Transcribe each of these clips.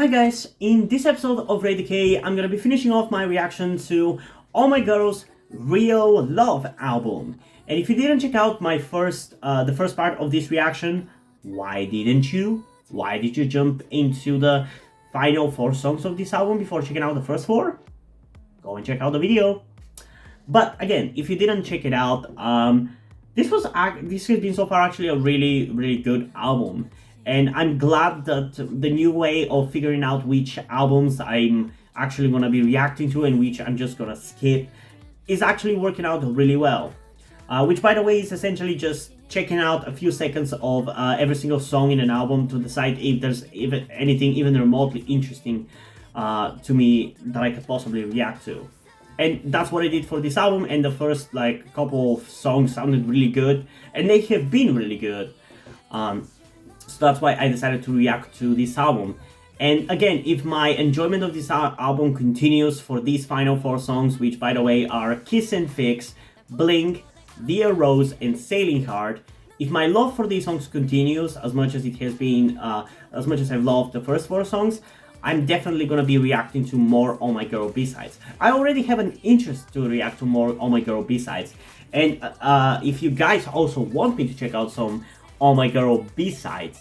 Hi guys, in this episode of Ray Decay, I'm gonna be finishing off my reaction to Oh My Girl's Real Love album. And if you didn't check out the first part of this reaction, why didn't you? Why did you jump into the final 4 songs of this album before checking out the first 4? Go and check out the video. But again, if you didn't check it out, this has been so far actually a really good album. And I'm glad that the new way of figuring out which albums I'm actually going to be reacting to and which I'm just going to skip is actually working out really well. Which, by the way, is essentially just checking out a few seconds of every single song in an album to decide if there's anything even remotely interesting to me that I could possibly react to. And that's what I did for this album, and the first couple of songs sounded really good, and they have been really good. So that's why I decided to react to this album. And again, if my enjoyment of this album continues for these final 4 songs, which by the way are Kiss and Fix, Blink, Dear Rose, and Sailing Hard, if my love for these songs continues as much as it has been, as much as I've loved the first 4 songs, I'm definitely gonna be reacting to more Oh My Girl B-sides. I already have an interest to react to more Oh My Girl B-sides. And if you guys also want me to check out some Oh My Girl B-sides,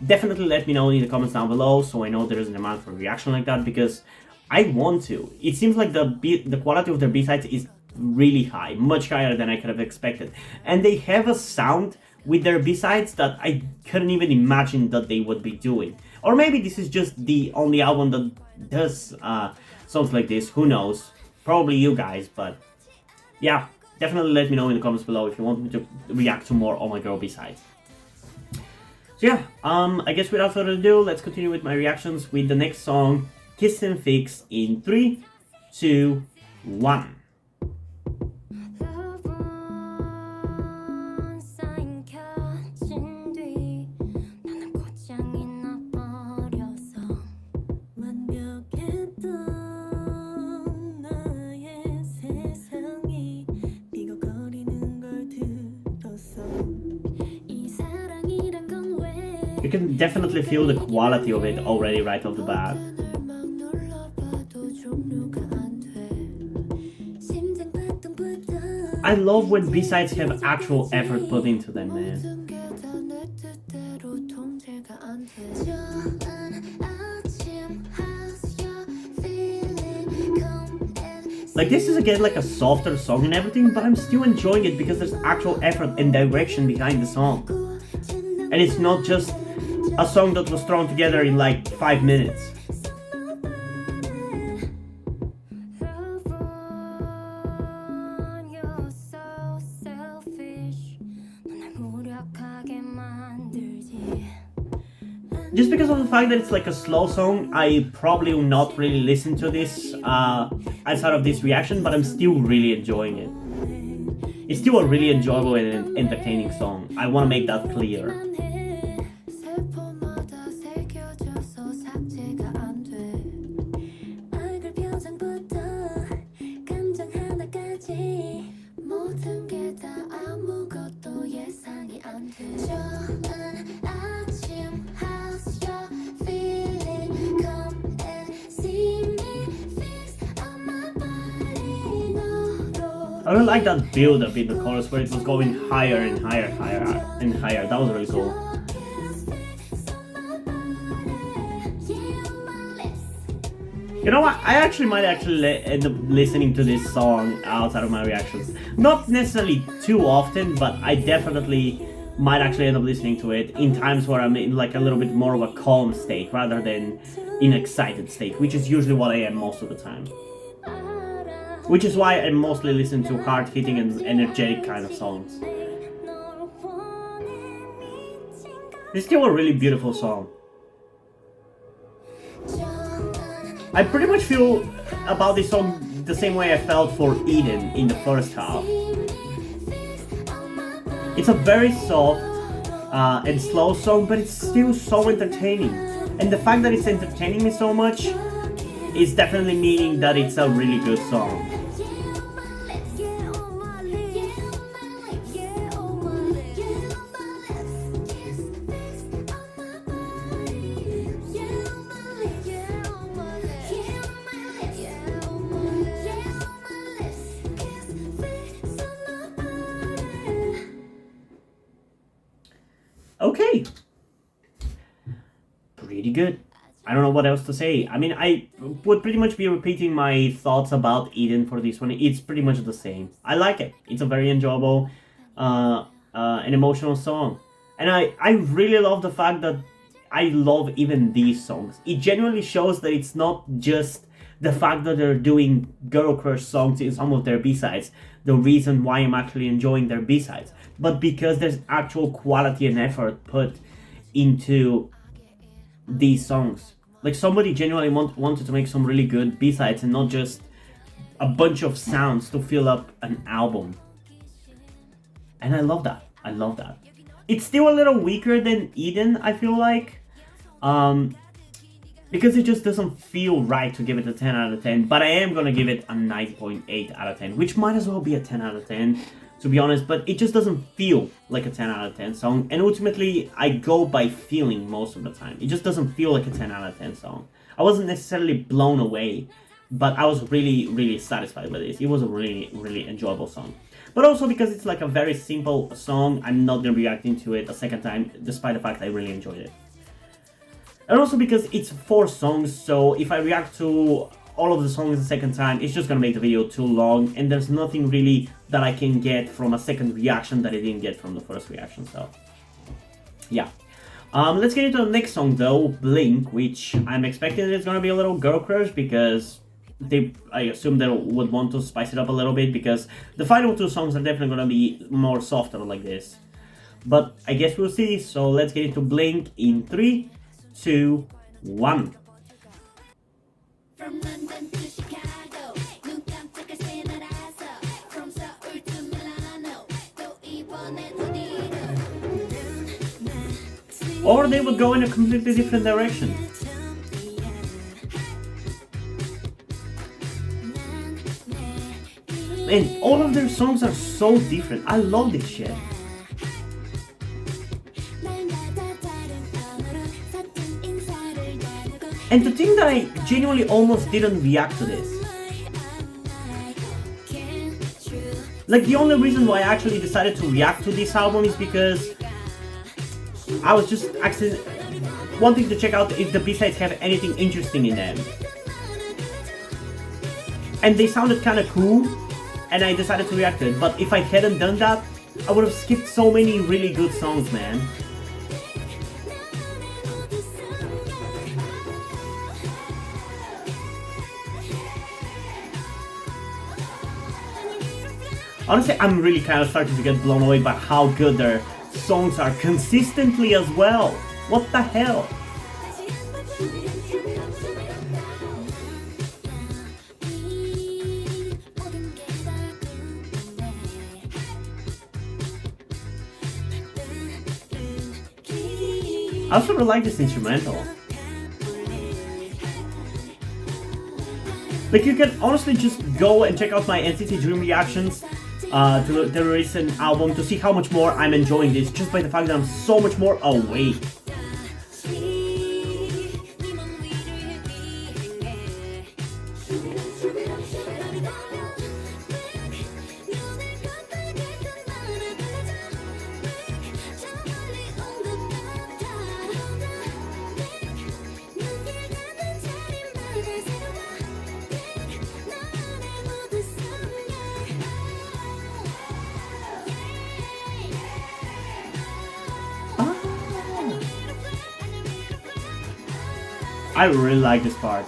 definitely let me know in the comments down below so I know there is an amount for a reaction like that, because I want to. It seems like the quality of their B-sides is really high, much higher than I could have expected. And they have a sound with their B-sides that I couldn't even imagine that they would be doing. Or maybe this is just the only album that does songs like this, who knows? Probably you guys, but yeah, definitely let me know in the comments below if you want me to react to more Oh My Girl B-sides. So yeah, I guess without further ado, let's continue with my reactions with the next song, Kiss and Fix, in 3, 2, 1. You can definitely feel the quality of it already right off the bat. I love when B-sides have actual effort put into them, man. Like, this is again like a softer song and everything, but I'm still enjoying it because there's actual effort and direction behind the song. And it's not just a song that was thrown together in like 5 minutes. Just because of the fact that it's like a slow song, I probably will not really listen to this outside of this reaction, but I'm still really enjoying it. It's still a really enjoyable and entertaining song. I want to make that clear. I really like that build up in the chorus where it was going higher and higher, higher and higher. That was really cool. You know what? I actually might end up listening to this song outside of my reactions. Not necessarily too often, but I definitely might actually end up listening to it in times where I'm in like a little bit more of a calm state rather than in excited state, which is usually what I am most of the time. Which is why I mostly listen to hard-hitting and energetic kind of songs. It's still a really beautiful song. I pretty much feel about this song the same way I felt for Eden in the first half. It's a very soft and slow song, but it's still so entertaining. And the fact that it's entertaining me so much is definitely meaning that it's a really good song. Okay, pretty good. I don't know what else to say. I mean, I would pretty much be repeating my thoughts about Eden for this one. It's pretty much the same. I like it. It's a very enjoyable, an emotional song, and I really love the fact that I love even these songs. It genuinely shows that it's not just the fact that they're doing girl crush songs in some of their B-sides, the reason why I'm actually enjoying their B-sides, but because there's actual quality and effort put into these songs. Like somebody genuinely wanted to make some really good B-sides and not just a bunch of sounds to fill up an album. And I love that. I love that. It's still a little weaker than Eden, I feel like. Because it just doesn't feel right to give it a 10 out of 10. But I am going to give it a 9.8 out of 10, which might as well be a 10 out of 10, to be honest. But it just doesn't feel like a 10 out of 10 song. And ultimately, I go by feeling most of the time. It just doesn't feel like a 10 out of 10 song. I wasn't necessarily blown away, but I was really, really satisfied with this. It was a really, really enjoyable song. But also because it's like a very simple song, I'm not going to be reacting to it a second time, despite the fact I really enjoyed it. And also because it's 4 songs, so if I react to all of the songs a second time, it's just gonna make the video too long, and there's nothing really that I can get from a second reaction that I didn't get from the first reaction, so yeah. Let's get into the next song though, Blink, which I'm expecting is gonna be a little girl crush because I assume they would want to spice it up a little bit because the final 2 songs are definitely gonna be more softer like this. But I guess we'll see, so let's get into Blink in 3, 2, 1. From London to Chicago, 눈 깜짝할 새 날아서 From 서울 to Milano, 또 이번엔 어디로? Or they would go in a completely different direction. And all of their songs are so different. I love this shit. And to think that I genuinely almost didn't react to this. Like the only reason why I actually decided to react to this album is because I was just actually wanting to check out if the B-sides have anything interesting in them. And they sounded kind of cool, and I decided to react to it. But if I hadn't done that, I would have skipped so many really good songs, man. Honestly, I'm really kind of starting to get blown away by how good their songs are consistently as well. What the hell? I also really like this instrumental. Like, you can honestly just go and check out my NCT Dream reactions to the recent album to see how much more I'm enjoying this just by the fact that I'm so much more awake. I really like this part.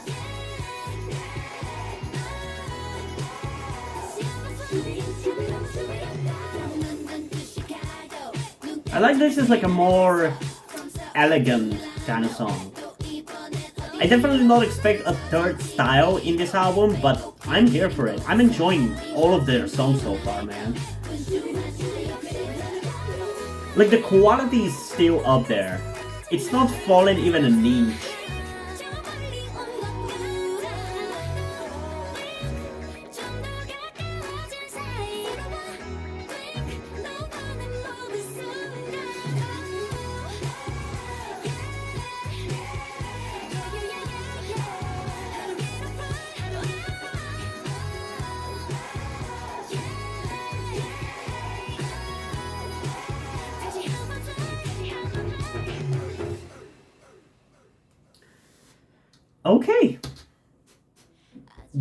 I like this as like a more elegant kind of song. I definitely not expect a third style in this album, but I'm here for it. I'm enjoying all of their songs so far, man. Like, the quality is still up there. It's not fallen even an inch. Okay.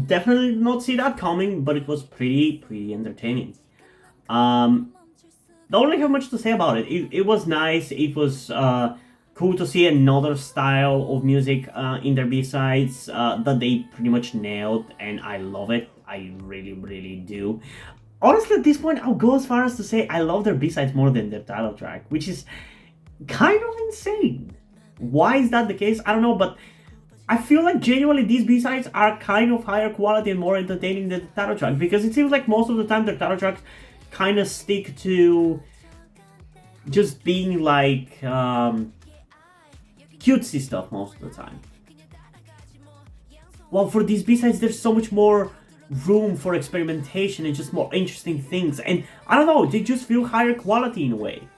Definitely did not see that coming, but it was pretty entertaining. Um, don't really have much to say about it. It was nice. It was cool to see another style of music in their B-sides that they pretty much nailed, and I love it. I really do. Honestly, at this point, I'll go as far as to say I love their B-sides more than their title track, which is kind of insane. Why is that the case? I don't know, but I feel like genuinely these B-sides are kind of higher quality and more entertaining than the title track, because it seems like most of the time their title tracks kind of stick to just being like cutesy stuff most of the time. While for these B-sides, there's so much more room for experimentation and just more interesting things, and I don't know, they just feel higher quality in a way.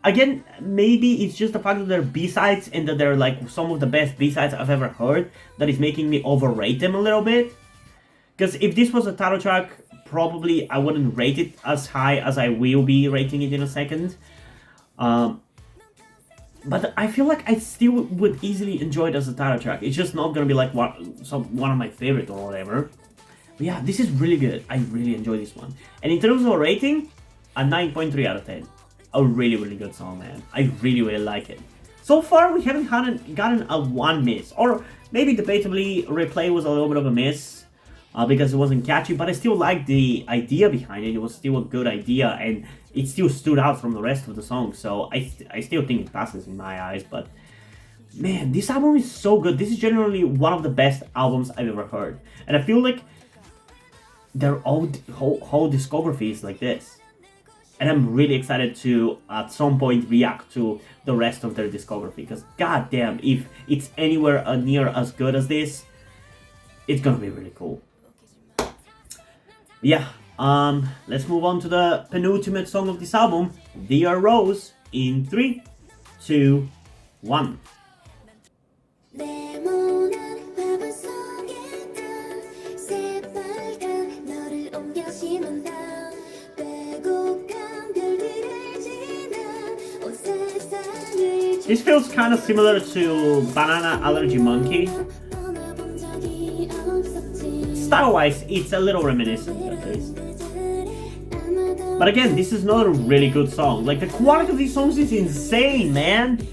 Again, maybe it's just the fact that they're B-sides and that they're like some of the best B-sides I've ever heard that is making me overrate them a little bit. Because if this was a title track, probably I wouldn't rate it as high as I will be rating it in a second. But I feel like I still would easily enjoy it as a title track. It's just not gonna be like one of my favorite or whatever. But yeah, this is really good. I really enjoy this one. And in terms of a rating, a 9.3 out of 10. A really good song, man. I really like it. So far, we haven't gotten a one miss, or maybe debatably, Replay was a little bit of a miss because it wasn't catchy, but I still like the idea behind it. It was still a good idea, and it still stood out from the rest of the song, so I still think it passes in my eyes, but man, this album is so good. This is generally one of the best albums I've ever heard, and I feel like their whole discography is like this. And I'm really excited to, at some point, react to the rest of their discography. Because, goddamn, if it's anywhere near as good as this, it's gonna be really cool. Yeah, let's move on to the penultimate song of this album, Dear Rose, in 3, 2, 1. This feels kind of similar to Banana Allergy Monkey. Style-wise, it's a little reminiscent at least. But again, this is not a really good song. Like, the quality of these songs is insane, man!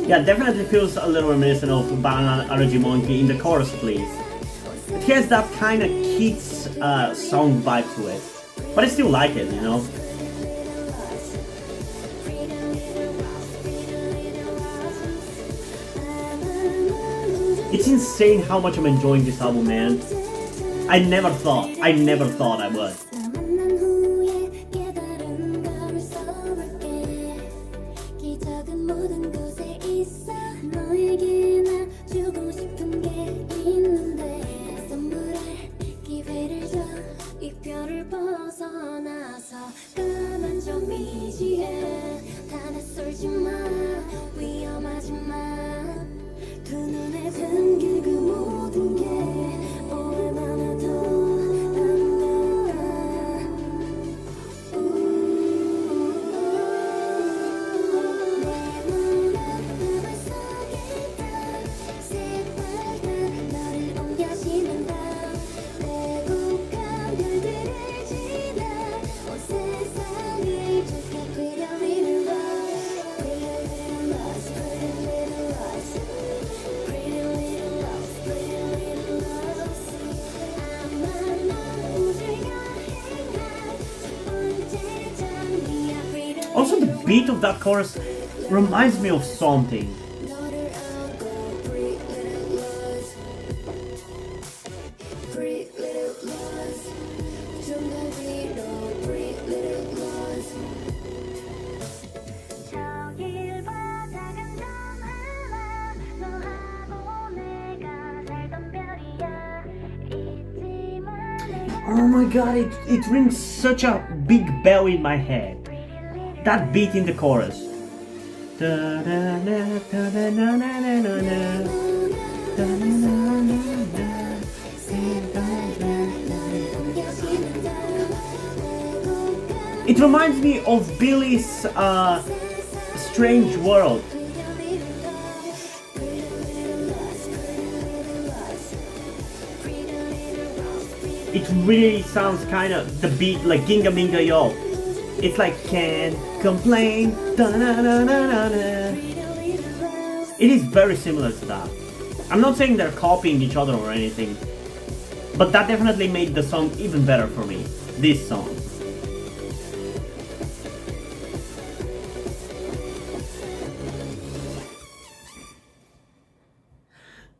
Yeah, definitely feels a little reminiscent of Banana Allergy Monkey in the chorus, please. It has that kind of kids song vibe to it, but I still like it, you know? It's insane how much I'm enjoying this album, man. I never thought I would. Also, the beat of that chorus reminds me of something. Oh my god, it rings such a big bell in my head. That beat in the chorus. It reminds me of Billy's Strange World. It really sounds kind of the beat like Ginga Minga Yo. It's like can't complain. It is very similar to that. I'm not saying they're copying each other or anything, but that definitely made the song even better for me. This song.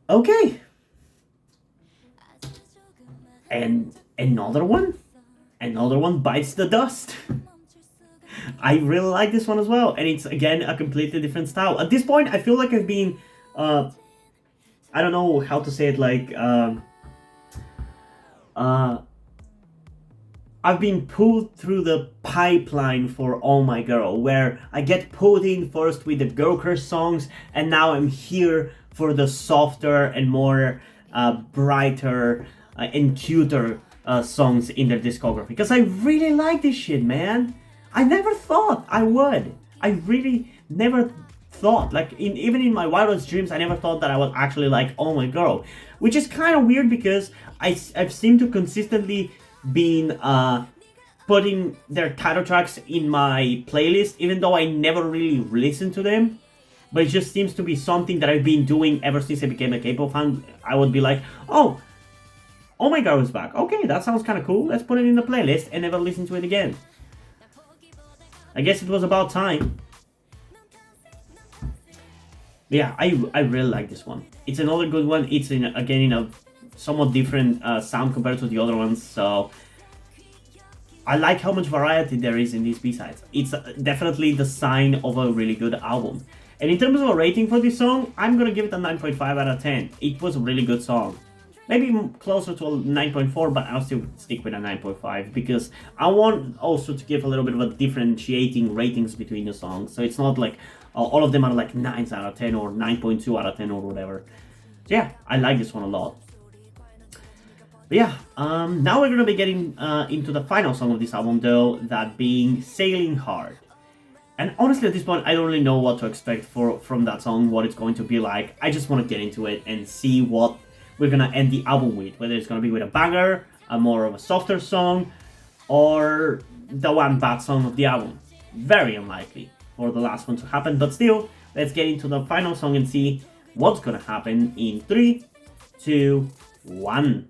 Okay. And another one bites the dust. I really like this one as well, and it's again a completely different style. At this point, I feel like I've been, I don't know how to say it, like, I've been pulled through the pipeline for Oh My Girl, where I get pulled in first with the girl crush songs, and now I'm here for the softer and more brighter and cuter songs in their discography. Because I really like this shit, man. I never thought I would. I really never thought. Like, even in my wildest dreams, I never thought that I would actually like Oh My Girl. Which is kind of weird because I've seemed to consistently been putting their title tracks in my playlist, even though I never really listened to them. But it just seems to be something that I've been doing ever since I became a K-pop fan. I would be like, oh My Girl is back. Okay, that sounds kind of cool. Let's put it in the playlist and never listen to it again. I guess it was about time. Yeah, I really like this one. It's another good one. It's again in a somewhat different sound compared to the other ones. So I like how much variety there is in these B-sides. It's definitely the sign of a really good album. And in terms of a rating for this song, I'm gonna give it a 9.5 out of 10. It was a really good song. Maybe closer to a 9.4, but I'll still stick with a 9.5 because I want also to give a little bit of a differentiating ratings between the songs. So it's not like all of them are like 9s out of 10 or 9.2 out of 10 or whatever. So yeah, I like this one a lot. But yeah, now we're gonna be getting into the final song of this album though, that being Sailing Hard. And honestly at this point, I don't really know what to expect from that song, what it's going to be like. I just want to get into it and see what we're gonna end the album with, whether it's gonna be with a banger, a more of a softer song, or the one bad song of the album. Very unlikely for the last one to happen, but still, let's get into the final song and see what's gonna happen in 3, 2, 1.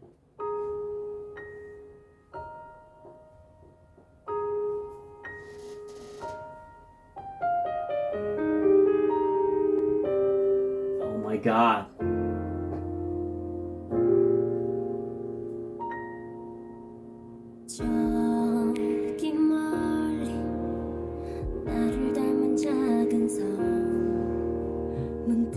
Oh my god. 저기 멀리 나를 닮은 작은 섬 문득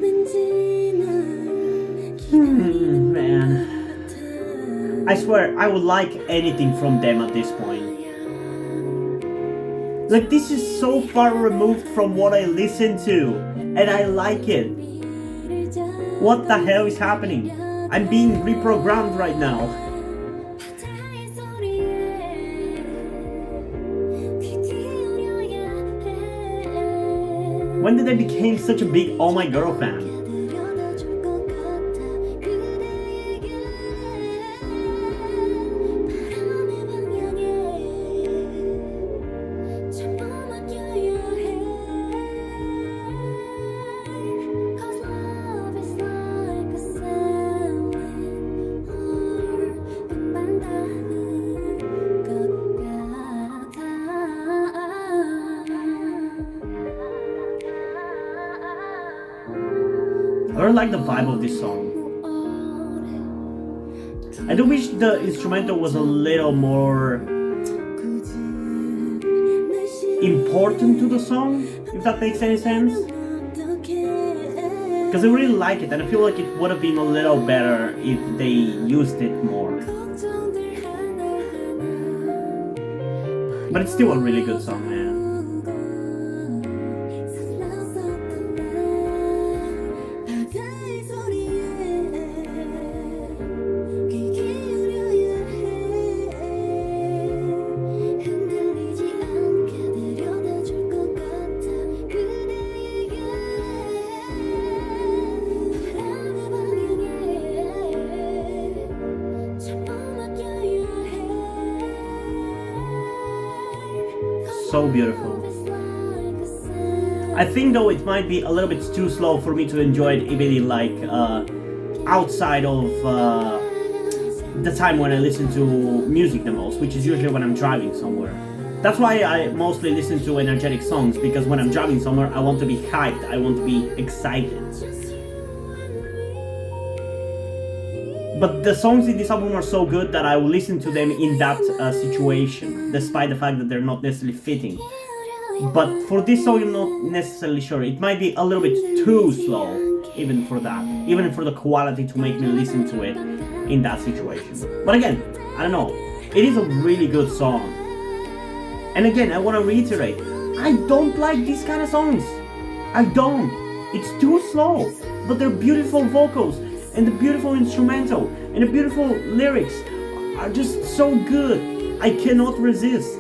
왠지 날 기다리는 Man, I swear I would like anything from them at this point. Like, this is so far removed from what I listen to, and I like it. What the hell is happening? I'm being reprogrammed right now. When did I become such a big Oh My Girl fan? I really like the vibe of this song. I do wish the instrumental was a little more important to the song, if that makes any sense. Because I really like it, and I feel like it would have been a little better if they used it more. But it's still a really good song, man. So beautiful. I think though it might be a little bit too slow for me to enjoy it even like outside of the time when I listen to music the most, which is usually when I'm driving somewhere. That's why I mostly listen to energetic songs, because when I'm driving somewhere I want to be hyped, I want to be excited. But the songs in this album are so good that I will listen to them in that situation, despite the fact that they're not necessarily fitting. But for this song, I'm not necessarily sure. It might be a little bit too slow, even for that, even for the quality to make me listen to it in that situation. But again, I don't know. It is a really good song. And again, I want to reiterate, I don't like these kind of songs. I don't. It's too slow, but they're beautiful vocals. And the beautiful instrumental and the beautiful lyrics are just so good. I cannot resist.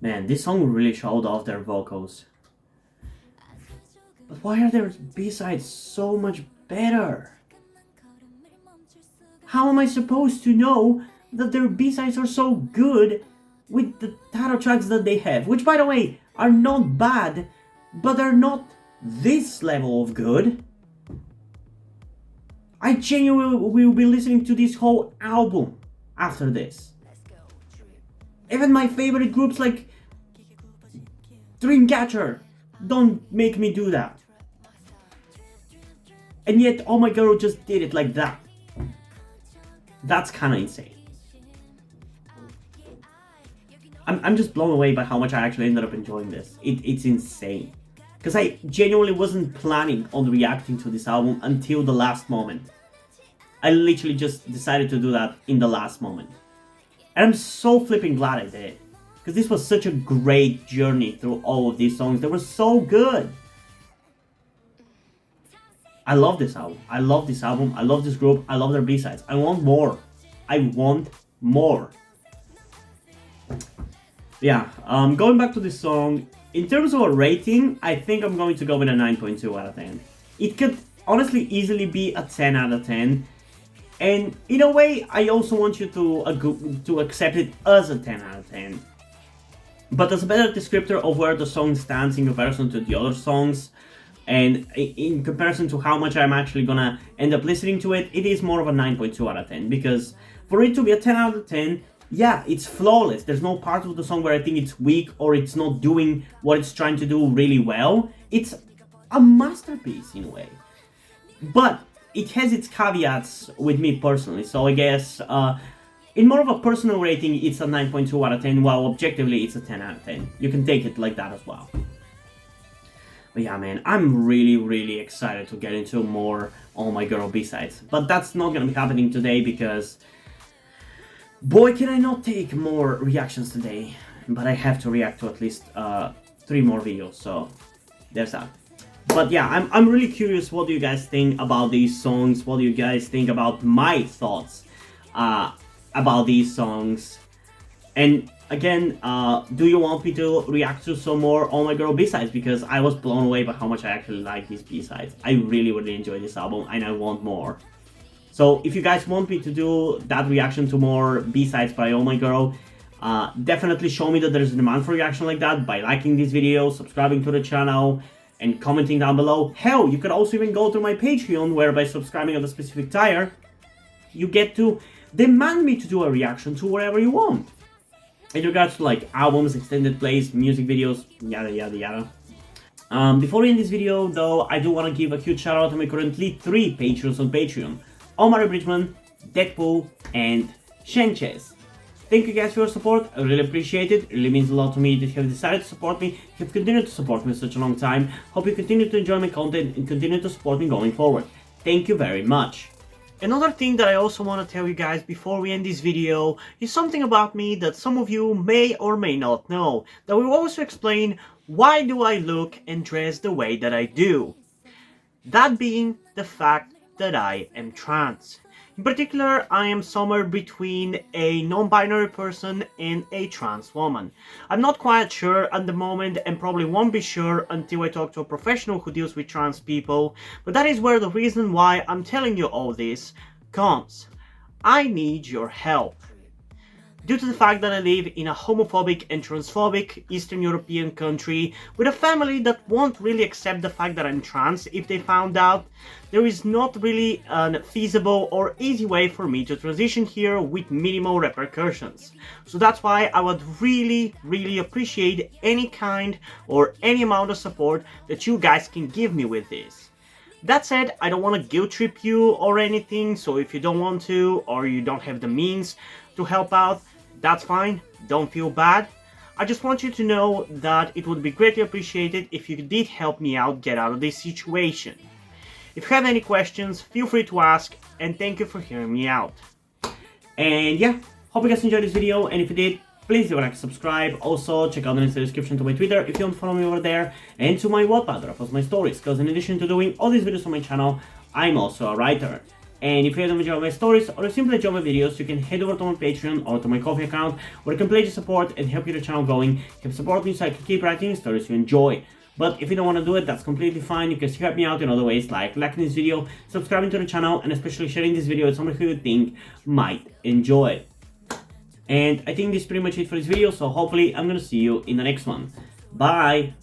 Man, this song really showed off their vocals. But why are their B-sides so much better? How am I supposed to know that their B-sides are so good with the title tracks that they have? Which, by the way, are not bad, but are not this level of good. I genuinely will be listening to this whole album after this. Even my favorite groups like Dreamcatcher don't make me do that. And yet, Oh My Girl just did it like that. That's kind of insane. I'm just blown away by how much I actually ended up enjoying this. It's insane. Because I genuinely wasn't planning on reacting to this album until the last moment. I literally just decided to do that in the last moment. And I'm so flipping glad I did. Because this was such a great journey through all of these songs. They were so good. I love this album. I love this album. I love this group. I love their B-sides. I want more. I want more. Yeah, going back to this song, in terms of a rating, I think I'm going to go with a 9.2 out of 10. It could honestly easily be a 10 out of 10. And in a way, I also want you to accept it as a 10 out of 10. But as a better descriptor of where the song stands in comparison to the other songs, and in comparison to how much I'm actually gonna end up listening to it, it is more of a 9.2 out of 10. Because for it to be a 10 out of 10, yeah, it's flawless. There's no part of the song where I think it's weak or it's not doing what it's trying to do really well. It's a masterpiece in a way. But it has its caveats with me personally, so I guess in more of a personal rating, it's a 9.2 out of 10, while objectively it's a 10 out of 10. You can take it like that as well. But yeah, man, I'm really excited to get into more Oh My Girl B-sides. But that's not gonna be happening today because, boy, can I not take more reactions today. But I have to react to at least 3 more videos, so there's that. But yeah, I'm really curious, what do you guys think about these songs? What do you guys think about my thoughts about these songs? And again, do you want me to react to some more Oh My Girl B-sides? Because I was blown away by how much I actually like these B-sides. I really enjoyed this album and I want more. So if you guys want me to do that reaction to more B-sides by Oh My Girl, definitely show me that there's a demand for reaction like that by liking this video, subscribing to the channel, and commenting down below. Hell, you could also even go to my Patreon, where by subscribing at a specific tier, you get to demand me to do a reaction to whatever you want. In regards to like albums, extended plays, music videos, yada. Before we end this video though, I do want to give a huge shout out to my currently 3 patrons on Patreon. Omar Bridgman, Deadpool, and Shenches. Thank you guys for your support, I really appreciate it. It really means a lot to me that you have decided to support me, you have continued to support me for such a long time. Hope you continue to enjoy my content and continue to support me going forward. Thank you very much. Another thing that I also want to tell you guys before we end this video is something about me that some of you may or may not know, that will also explain why do I look and dress the way that I do. That being the fact that I am trans. In particular, I am somewhere between a non-binary person and a trans woman. I'm not quite sure at the moment and probably won't be sure until I talk to a professional who deals with trans people, but that is where the reason why I'm telling you all this comes. I need your help. Due to the fact that I live in a homophobic and transphobic Eastern European country with a family that won't really accept the fact that I'm trans if they found out, there is not really a feasible or easy way for me to transition here with minimal repercussions. So that's why I would really appreciate any kind or any amount of support that you guys can give me with this. That said, I don't want to guilt trip you or anything, so if you don't want to or you don't have the means to help out, that's fine, don't feel bad. I just want you to know that it would be greatly appreciated if you did help me out get out of this situation. If you have any questions, feel free to ask, and thank you for hearing me out. And yeah, hope you guys enjoyed this video, and if you did, please leave a like, subscribe. Also, check out the link in the description to my Twitter if you want to follow me over there, and to my Wattpad where I post my stories, because in addition to doing all these videos on my channel, I'm also a writer. And if you haven't enjoyed my stories or simply enjoy my videos, you can head over to my Patreon or to my Ko-fi account where you can pledge your support and help get the channel going, help support me so I can keep writing stories you enjoy. But if you don't want to do it, that's completely fine. You can still help me out in other ways like liking this video, subscribing to the channel, and especially sharing this video with someone who you think might enjoy it. And I think this is pretty much it for this video, so hopefully I'm gonna see you in the next one. Bye!